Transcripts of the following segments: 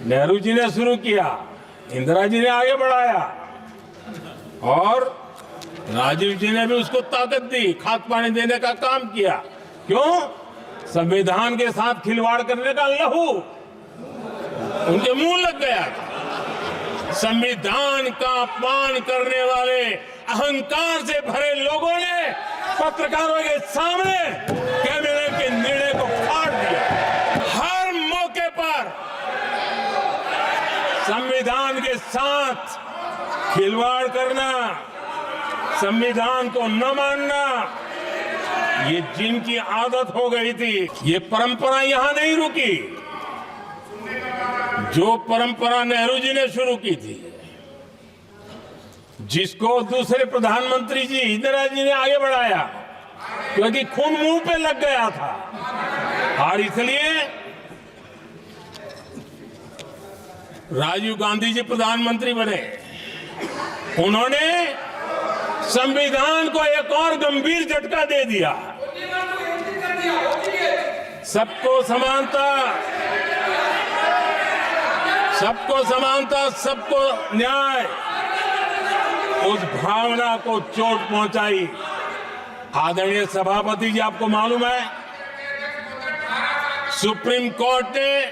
नेहरू जी ने शुरू किया, इंदिरा जी ने आगे बढ़ाया और राजीव जी ने भी उसको ताकत दी, खाद पानी देने का काम किया। क्यों? संविधान के साथ खिलवाड़ करने का लहू उनके मुंह लग गया था। संविधान का अपमान करने वाले अहंकार से भरे लोगों ने पत्रकारों के सामने कैबिनेट के निर्णय को फाड़ दिया। हर मौके पर संविधान के साथ खिलवाड़ करना, संविधान को न मानना, ये जिनकी आदत हो गई थी, ये परंपरा यहां नहीं रुकी। जो परंपरा नेहरू जी ने शुरू की थी, जिसको दूसरे प्रधानमंत्री जी इंदिरा जी ने आगे बढ़ाया, क्योंकि खून मुंह पे लग गया था और इसलिए राजीव गांधी जी प्रधानमंत्री बने। उन्होंने संविधान को एक और गंभीर झटका दे दिया। सबको समानता, सबको समानता, सबको न्याय, उस भावना को चोट पहुंचाई। आदरणीय सभापति जी, आपको मालूम है सुप्रीम कोर्ट ने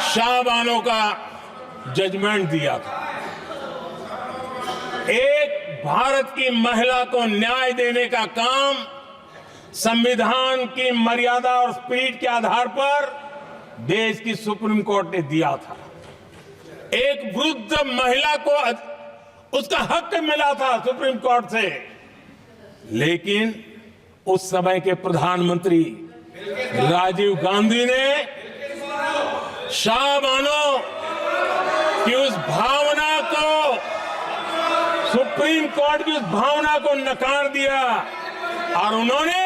शाहबानो का जजमेंट दिया था। एक भारत की महिला को न्याय देने का काम संविधान की मर्यादा और स्पिरिट के आधार पर देश की सुप्रीम कोर्ट ने दिया था। एक वृद्ध महिला को उसका हक मिला था सुप्रीम कोर्ट से, लेकिन उस समय के प्रधानमंत्री राजीव गांधी ने शाहबानो की उस भावना को, सुप्रीम कोर्ट की उस भावना को नकार दिया और उन्होंने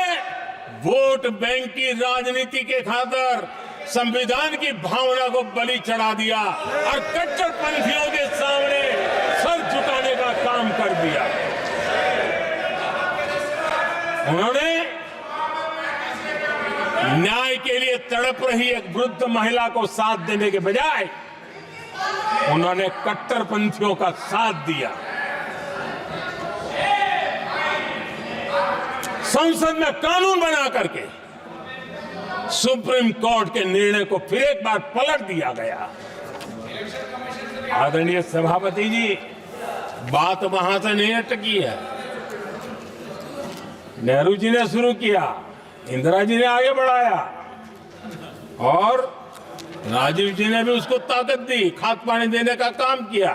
वोट बैंक की राजनीति के खातिर संविधान की भावना को बलि चढ़ा दिया और कट्टरपंथियों के सामने सर झुकाने का काम कर दिया। उन्होंने न्याय के लिए तड़प रही एक वृद्ध महिला को साथ देने के बजाय उन्होंने कट्टरपंथियों का साथ दिया। संसद में कानून बना करके सुप्रीम कोर्ट के निर्णय को फिर एक बार पलट दिया गया। आदरणीय सभापति जी, बात वहां से नहीं अटकी है। नेहरू जी ने शुरू किया, इंदिरा जी ने आगे बढ़ाया और राजीव जी ने भी उसको ताकत दी, खाद पानी देने का काम किया।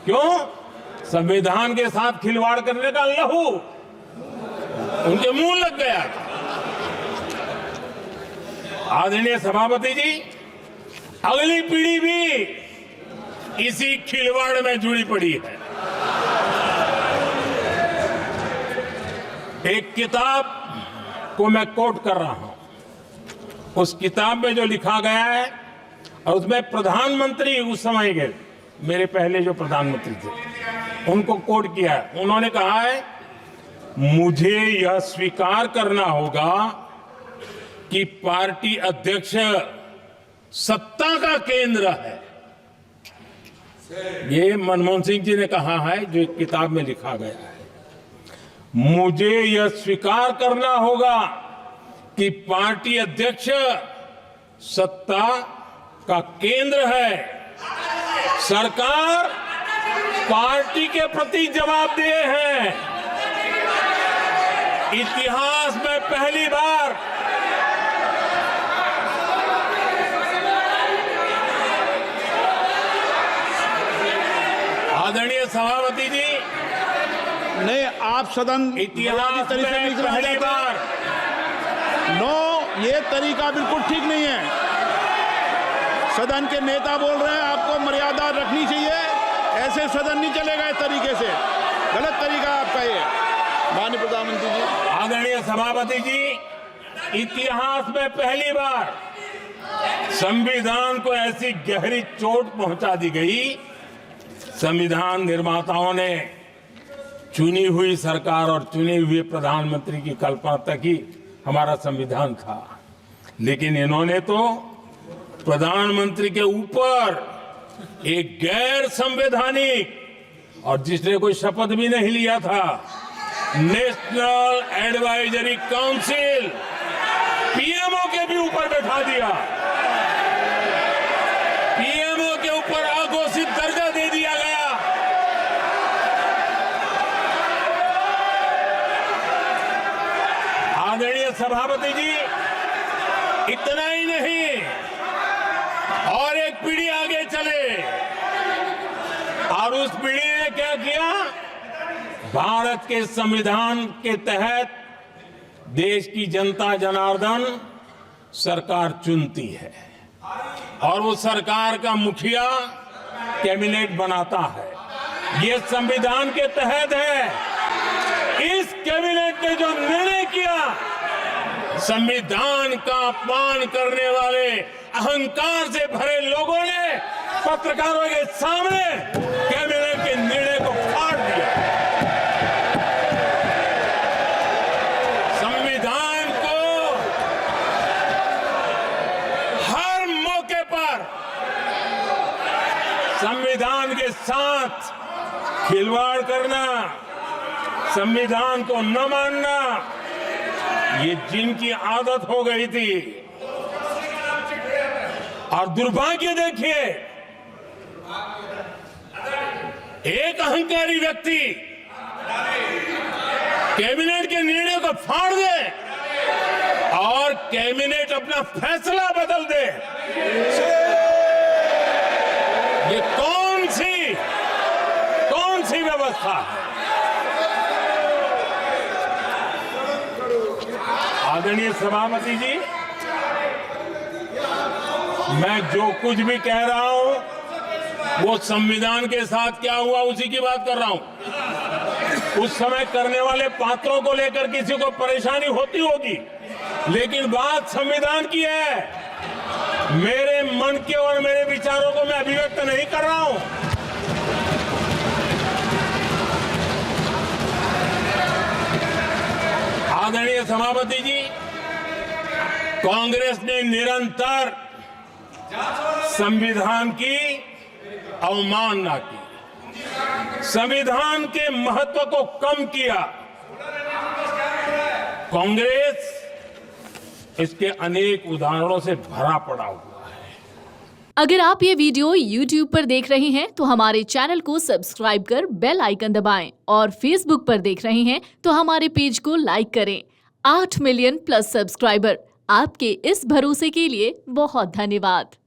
क्यों? संविधान के साथ खिलवाड़ करने का लहू उनके मुंह लग गया था। आदरणीय सभापति जी, अगली पीढ़ी भी इसी खिलवाड़ में जुड़ी पड़ी है। एक किताब को मैं कोट कर रहा हूं। उस किताब में जो लिखा गया है और उसमें प्रधानमंत्री उस समय के मेरे पहले जो प्रधानमंत्री थे उनको कोट किया है। उन्होंने कहा है, मुझे यह स्वीकार करना होगा कि पार्टी अध्यक्ष सत्ता का केंद्र है। ये मनमोहन सिंह जी ने कहा है, जो एक किताब में लिखा गया है। मुझे यह स्वीकार करना होगा कि पार्टी अध्यक्ष सत्ता का केंद्र है। सरकार पार्टी के प्रति जवाबदेह है। इतिहास में पहली बार आदरणीय सभापति जी, नहीं, आप सदन इतिहास तरीके से में पहली बार नो, ये तरीका बिल्कुल ठीक नहीं है। सदन के नेता बोल रहे हैं, आपको मर्यादा रखनी चाहिए। ऐसे सदन नहीं चलेगा इस तरीके से, गलत तरीका आपका ये। माननीय प्रधानमंत्री जी, आदरणीय सभापति जी, इतिहास में पहली बार संविधान को ऐसी गहरी चोट पहुंचा दी गई। संविधान निर्माताओं ने चुनी हुई सरकार और चुने हुए प्रधानमंत्री की कल्पना तक ही हमारा संविधान था, लेकिन इन्होंने तो प्रधानमंत्री के ऊपर एक गैर संवैधानिक और जिसने कोई शपथ भी नहीं लिया था नेशनल एडवाइजरी काउंसिल पीएमओ के भी ऊपर बैठा दिया। पीएमओ के ऊपर अघोषित दर्जा दे दिया गया। आदरणीय सभापति जी, इतना ही नहीं, और एक पीढ़ी आगे चले और उस पीढ़ी ने क्या किया? भारत के संविधान के तहत देश की जनता जनार्दन सरकार चुनती है और वो सरकार का मुखिया कैबिनेट बनाता है। ये संविधान के तहत है। इस कैबिनेट ने जो निर्णय किया, संविधान का अपमान करने वाले अहंकार से भरे लोगों ने पत्रकारों के सामने कैबिनेट के निर्णय को फाड़ दिया। संविधान को हर मौके पर संविधान के साथ खिलवाड़ करना, संविधान को न मानना, ये जिनकी आदत हो गई थी। और दुर्भाग्य देखिए, एक अहंकारी व्यक्ति कैबिनेट के निर्णय को फाड़ दे और कैबिनेट अपना फैसला बदल दे। ये कौन सी व्यवस्था है? आदरणीय सभापति जी, मैं जो कुछ भी कह रहा हूं वो संविधान के साथ क्या हुआ उसी की बात कर रहा हूं। उस समय करने वाले पात्रों को लेकर किसी को परेशानी होती होगी, लेकिन बात संविधान की है। मेरे मन के और मेरे विचारों को मैं अभिव्यक्त नहीं कर रहा हूं। आदरणीय सभापति जी, कांग्रेस ने निरंतर संविधान की अवमानना की, संविधान के महत्व को कम किया। कांग्रेस इसके अनेक उदाहरणों से भरा पड़ा हुआ है। अगर आप ये वीडियो YouTube पर देख रहे हैं तो हमारे चैनल को सब्सक्राइब कर बेल आइकन दबाएं और Facebook पर देख रहे हैं तो हमारे पेज को लाइक करें। 8 मिलियन प्लस सब्सक्राइबर, आपके इस भरोसे के लिए बहुत धन्यवाद।